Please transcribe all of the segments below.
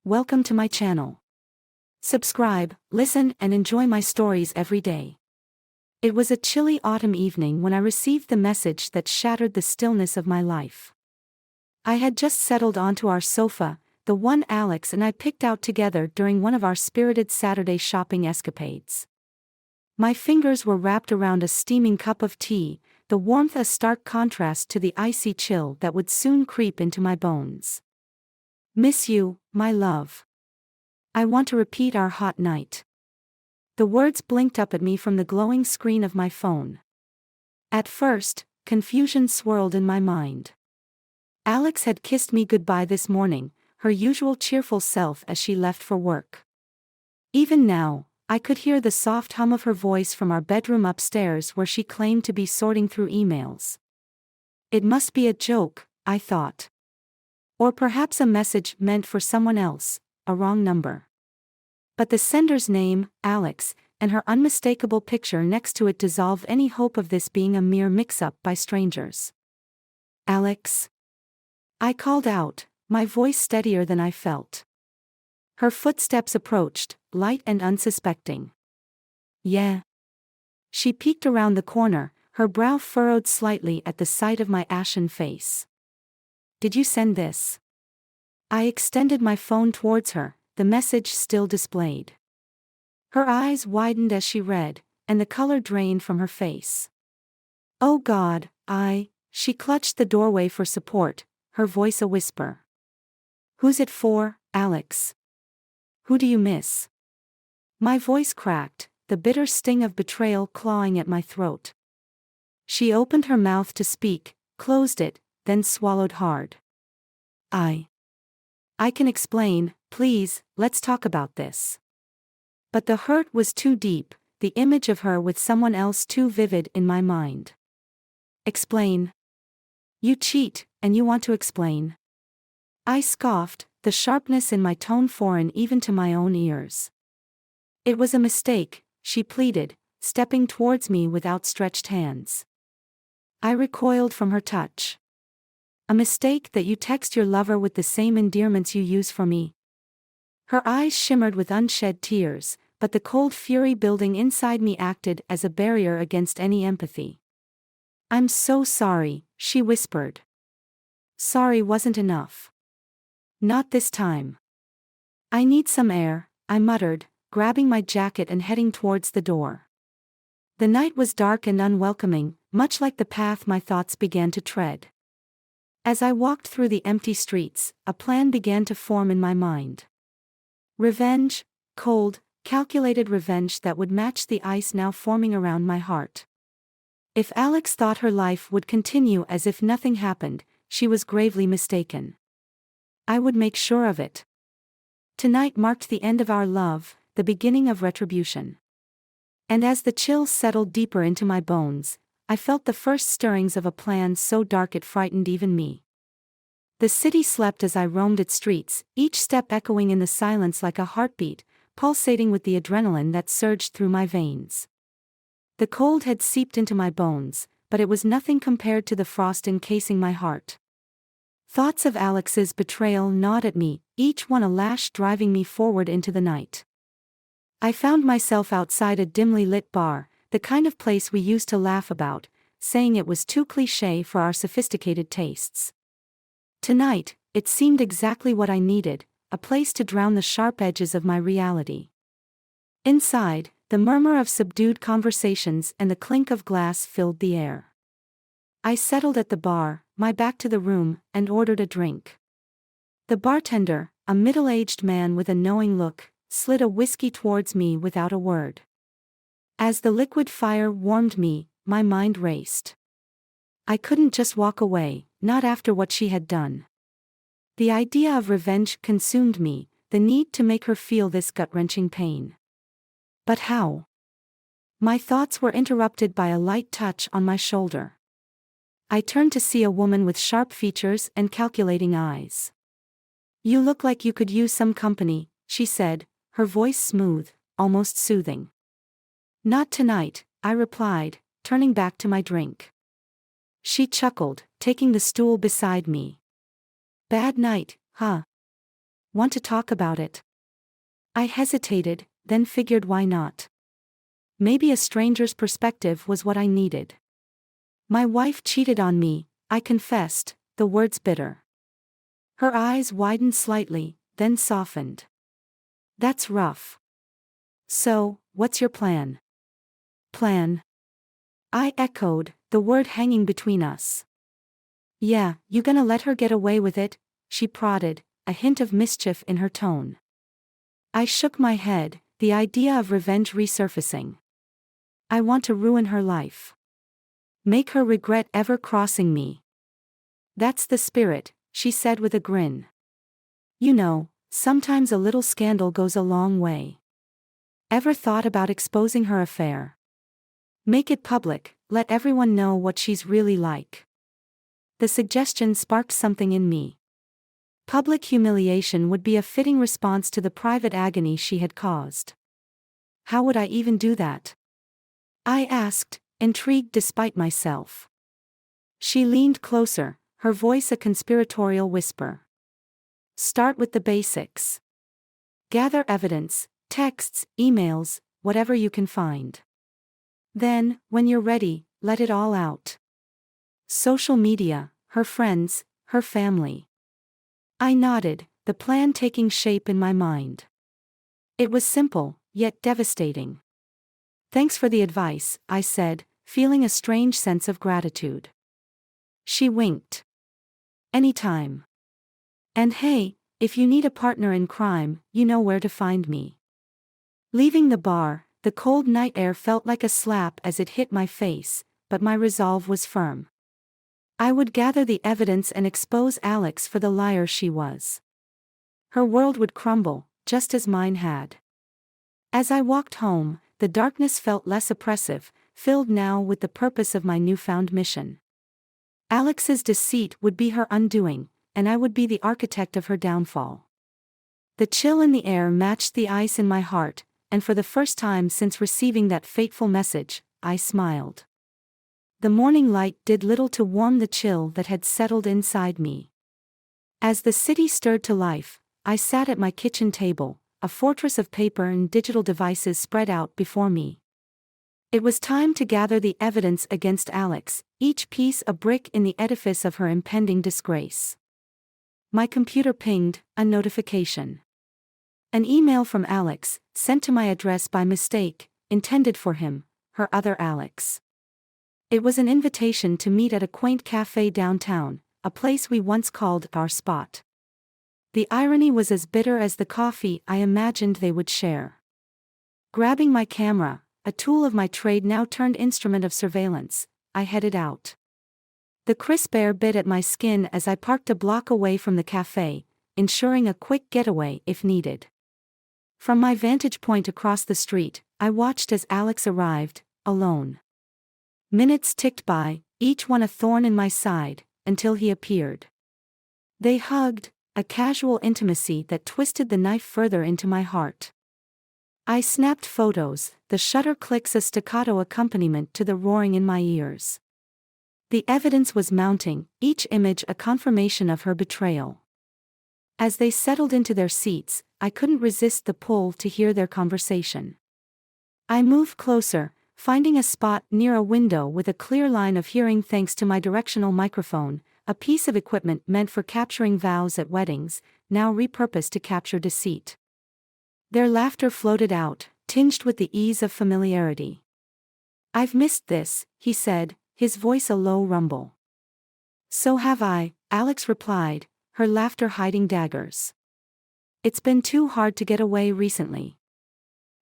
Welcome to my channel. Subscribe, listen, and enjoy my stories every day. It was a chilly autumn evening when I received the message that shattered the stillness of my life. I had just settled onto our sofa, the one Alex and I picked out together during one of our spirited Saturday shopping escapades. My fingers were wrapped around a steaming cup of tea, the warmth a stark contrast to the icy chill that would soon creep into my bones. Miss you, my love. I want to repeat our hot night. The words blinked up at me from the glowing screen of my phone. At first, confusion swirled in my mind. Alex had kissed me goodbye this morning, her usual cheerful self as she left for work. Even now, I could hear the soft hum of her voice from our bedroom upstairs where she claimed to be sorting through emails. It must be a joke, I thought. Or perhaps a message meant for someone else, a wrong number. But the sender's name, Alex, and her unmistakable picture next to it dissolved any hope of this being a mere mix-up by strangers. Alex? I called out, my voice steadier than I felt. Her footsteps approached, light and unsuspecting. Yeah. She peeked around the corner, her brow furrowed slightly at the sight of my ashen face. Did you send this? I extended my phone towards her, the message still displayed. Her eyes widened as she read, and the color drained from her face. Oh God, she clutched the doorway for support, her voice a whisper. Who's it for, Alex? Who do you miss? My voice cracked, the bitter sting of betrayal clawing at my throat. She opened her mouth to speak, closed it, then swallowed hard. I can explain, please, let's talk about this. But the hurt was too deep, the image of her with someone else too vivid in my mind. Explain? You cheat, and you want to explain? I scoffed, the sharpness in my tone foreign even to my own ears. It was a mistake, she pleaded, stepping towards me with outstretched hands. I recoiled from her touch. A mistake that you text your lover with the same endearments you use for me? Her eyes shimmered with unshed tears, but the cold fury building inside me acted as a barrier against any empathy. I'm so sorry, she whispered. Sorry wasn't enough. Not this time. I need some air, I muttered, grabbing my jacket and heading towards the door. The night was dark and unwelcoming, much like the path my thoughts began to tread. As I walked through the empty streets, a plan began to form in my mind. Revenge, cold, calculated revenge that would match the ice now forming around my heart. If Alex thought her life would continue as if nothing happened, she was gravely mistaken. I would make sure of it. Tonight marked the end of our love, the beginning of retribution. And as the chills settled deeper into my bones, I felt the first stirrings of a plan so dark it frightened even me. The city slept as I roamed its streets, each step echoing in the silence like a heartbeat, pulsating with the adrenaline that surged through my veins. The cold had seeped into my bones, but it was nothing compared to the frost encasing my heart. Thoughts of Alex's betrayal gnawed at me, each one a lash driving me forward into the night. I found myself outside a dimly lit bar, the kind of place we used to laugh about, saying it was too cliché for our sophisticated tastes. Tonight, it seemed exactly what I needed, a place to drown the sharp edges of my reality. Inside, the murmur of subdued conversations and the clink of glass filled the air. I settled at the bar, my back to the room, and ordered a drink. The bartender, a middle-aged man with a knowing look, slid a whiskey towards me without a word. As the liquid fire warmed me, my mind raced. I couldn't just walk away, not after what she had done. The idea of revenge consumed me, the need to make her feel this gut-wrenching pain. But how? My thoughts were interrupted by a light touch on my shoulder. I turned to see a woman with sharp features and calculating eyes. You look like you could use some company, she said, her voice smooth, almost soothing. Not tonight, I replied, turning back to my drink. She chuckled, taking the stool beside me. Bad night, huh? Want to talk about it? I hesitated, then figured why not. Maybe a stranger's perspective was what I needed. My wife cheated on me, I confessed, the words bitter. Her eyes widened slightly, then softened. That's rough. So, what's your plan? Plan? I echoed, the word hanging between us. Yeah, you gonna let her get away with it? She prodded, a hint of mischief in her tone. I shook my head, the idea of revenge resurfacing. I want to ruin her life. Make her regret ever crossing me. That's the spirit, she said with a grin. You know, sometimes a little scandal goes a long way. Ever thought about exposing her affair? Make it public, let everyone know what she's really like. The suggestion sparked something in me. Public humiliation would be a fitting response to the private agony she had caused. How would I even do that? I asked, intrigued despite myself. She leaned closer, her voice a conspiratorial whisper. Start with the basics. Gather evidence, texts, emails, whatever you can find. Then, when you're ready, let it all out. Social media, her friends, her family. I nodded, the plan taking shape in my mind. It was simple, yet devastating. Thanks for the advice, I said, feeling a strange sense of gratitude. She winked. Anytime. And hey, if you need a partner in crime, you know where to find me. Leaving the bar, the cold night air felt like a slap as it hit my face, but my resolve was firm. I would gather the evidence and expose Alex for the liar she was. Her world would crumble, just as mine had. As I walked home, the darkness felt less oppressive, filled now with the purpose of my newfound mission. Alex's deceit would be her undoing, and I would be the architect of her downfall. The chill in the air matched the ice in my heart, and for the first time since receiving that fateful message, I smiled. The morning light did little to warm the chill that had settled inside me. As the city stirred to life, I sat at my kitchen table, a fortress of paper and digital devices spread out before me. It was time to gather the evidence against Alex, each piece a brick in the edifice of her impending disgrace. My computer pinged, a notification. An email from Alex, sent to my address by mistake, intended for him, her other Alex. It was an invitation to meet at a quaint cafe downtown, a place we once called our spot. The irony was as bitter as the coffee I imagined they would share. Grabbing my camera, a tool of my trade now turned instrument of surveillance, I headed out. The crisp air bit at my skin as I parked a block away from the cafe, ensuring a quick getaway if needed. From my vantage point across the street, I watched as Alex arrived, alone. Minutes ticked by, each one a thorn in my side, until he appeared. They hugged, a casual intimacy that twisted the knife further into my heart. I snapped photos, the shutter clicks a staccato accompaniment to the roaring in my ears. The evidence was mounting, each image a confirmation of her betrayal. As they settled into their seats, I couldn't resist the pull to hear their conversation. I moved closer, finding a spot near a window with a clear line of hearing thanks to my directional microphone, a piece of equipment meant for capturing vows at weddings, now repurposed to capture deceit. Their laughter floated out, tinged with the ease of familiarity. I've missed this, he said, his voice a low rumble. So have I, Alex replied, her laughter hiding daggers. It's been too hard to get away recently.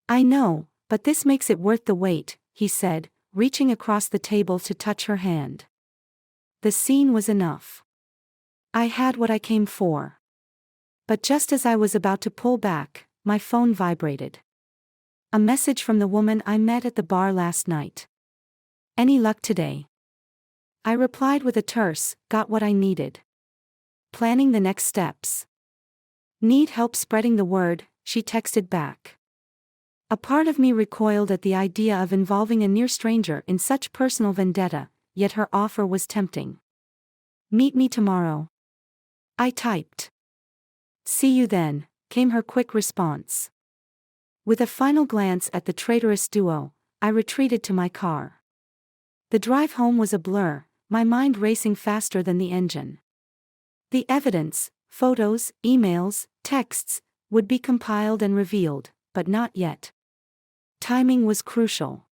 I know, but this makes it worth the wait, he said, reaching across the table to touch her hand. The scene was enough. I had what I came for. But just as I was about to pull back, my phone vibrated. A message from the woman I met at the bar last night. Any luck today? I replied with a terse, got what I needed. Planning the next steps. Need help spreading the word, she texted back. A part of me recoiled at the idea of involving a near stranger in such personal vendetta, yet her offer was tempting. Meet me tomorrow. I typed. See you then, came her quick response. With a final glance at the traitorous duo, I retreated to my car. The drive home was a blur, my mind racing faster than the engine. The evidence, photos, emails, texts, would be compiled and revealed, but not yet. Timing was crucial.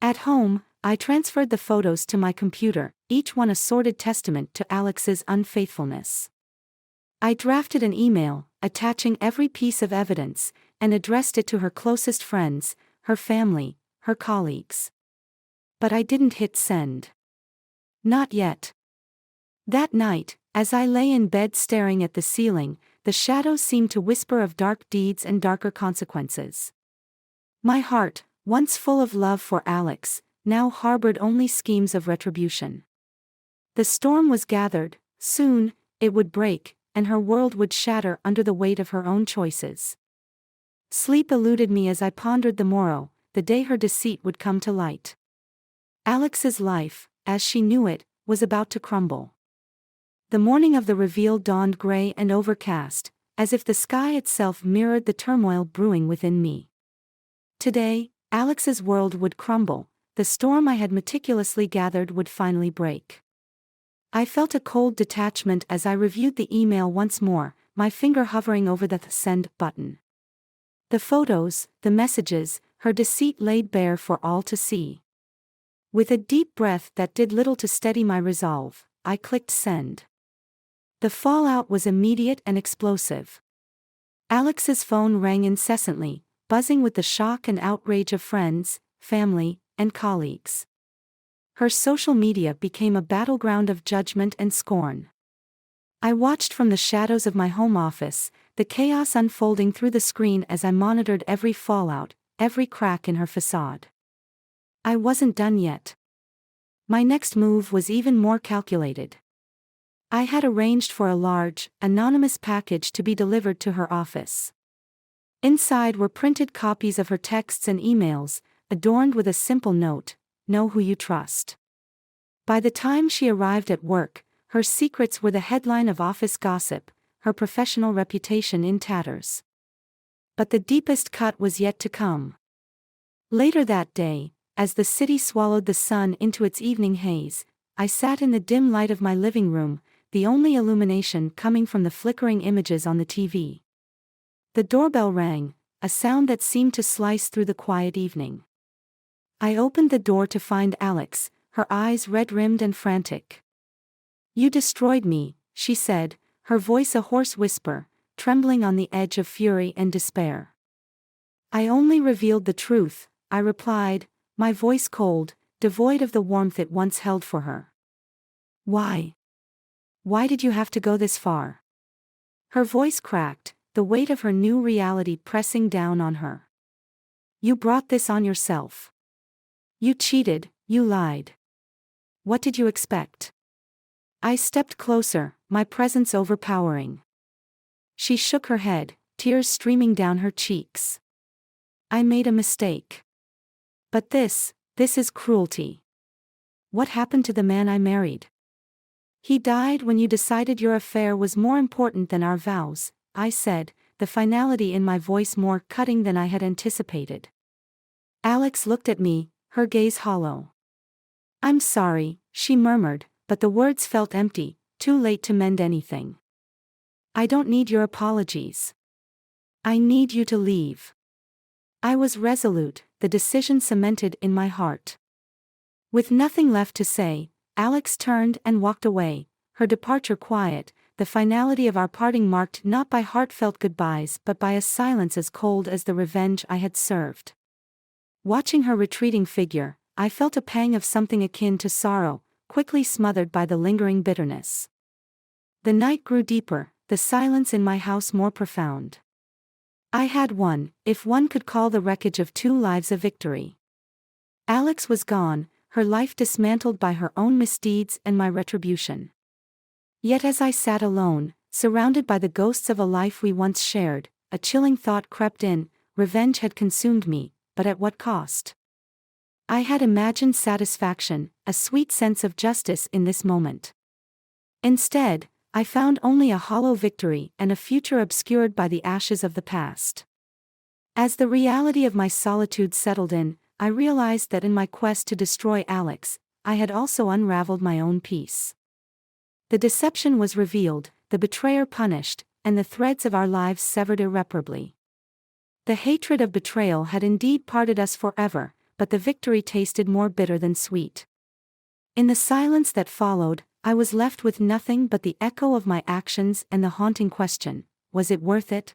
At home, I transferred the photos to my computer, each one a sordid testament to Alex's unfaithfulness. I drafted an email, attaching every piece of evidence, and addressed it to her closest friends, her family, her colleagues. But I didn't hit send. Not yet. That night, as I lay in bed staring at the ceiling, the shadows seemed to whisper of dark deeds and darker consequences. My heart, once full of love for Alex, now harbored only schemes of retribution. The storm was gathered, soon, it would break, and her world would shatter under the weight of her own choices. Sleep eluded me as I pondered the morrow, the day her deceit would come to light. Alex's life, as she knew it, was about to crumble. The morning of the reveal dawned gray and overcast, as if the sky itself mirrored the turmoil brewing within me. Today, Alex's world would crumble, the storm I had meticulously gathered would finally break. I felt a cold detachment as I reviewed the email once more, my finger hovering over the send button. The photos, the messages, her deceit laid bare for all to see. With a deep breath that did little to steady my resolve, I clicked send. The fallout was immediate and explosive. Alex's phone rang incessantly, buzzing with the shock and outrage of friends, family, and colleagues. Her social media became a battleground of judgment and scorn. I watched from the shadows of my home office, the chaos unfolding through the screen as I monitored every fallout, every crack in her facade. I wasn't done yet. My next move was even more calculated. I had arranged for a large, anonymous package to be delivered to her office. Inside were printed copies of her texts and emails, adorned with a simple note: know who you trust. By the time she arrived at work, her secrets were the headline of office gossip, her professional reputation in tatters. But the deepest cut was yet to come. Later that day, as the city swallowed the sun into its evening haze, I sat in the dim light of my living room, the only illumination coming from the flickering images on the TV. The doorbell rang, a sound that seemed to slice through the quiet evening. I opened the door to find Alex, her eyes red-rimmed and frantic. "You destroyed me," she said, her voice a hoarse whisper, trembling on the edge of fury and despair. "I only revealed the truth," I replied, my voice cold, devoid of the warmth it once held for her. "Why? Why did you have to go this far?" Her voice cracked, the weight of her new reality pressing down on her. "You brought this on yourself. You cheated, you lied. What did you expect?" I stepped closer, my presence overpowering. She shook her head, tears streaming down her cheeks. "I made a mistake. But this is cruelty. What happened to the man I married?" "He died when you decided your affair was more important than our vows," I said, the finality in my voice more cutting than I had anticipated. Alex looked at me, her gaze hollow. "I'm sorry," she murmured, but the words felt empty, too late to mend anything. "I don't need your apologies. I need you to leave." I was resolute, the decision cemented in my heart. With nothing left to say, Alex turned and walked away, her departure quiet, the finality of our parting marked not by heartfelt goodbyes but by a silence as cold as the revenge I had served. Watching her retreating figure, I felt a pang of something akin to sorrow, quickly smothered by the lingering bitterness. The night grew deeper, the silence in my house more profound. I had won, if one could call the wreckage of two lives a victory. Alex was gone, her life dismantled by her own misdeeds and my retribution. Yet as I sat alone, surrounded by the ghosts of a life we once shared, a chilling thought crept in: revenge had consumed me, but at what cost? I had imagined satisfaction, a sweet sense of justice in this moment. Instead, I found only a hollow victory and a future obscured by the ashes of the past. As the reality of my solitude settled in, I realized that in my quest to destroy Alex, I had also unraveled my own peace. The deception was revealed, the betrayer punished, and the threads of our lives severed irreparably. The hatred of betrayal had indeed parted us forever, but the victory tasted more bitter than sweet. In the silence that followed, I was left with nothing but the echo of my actions and the haunting question, was it worth it?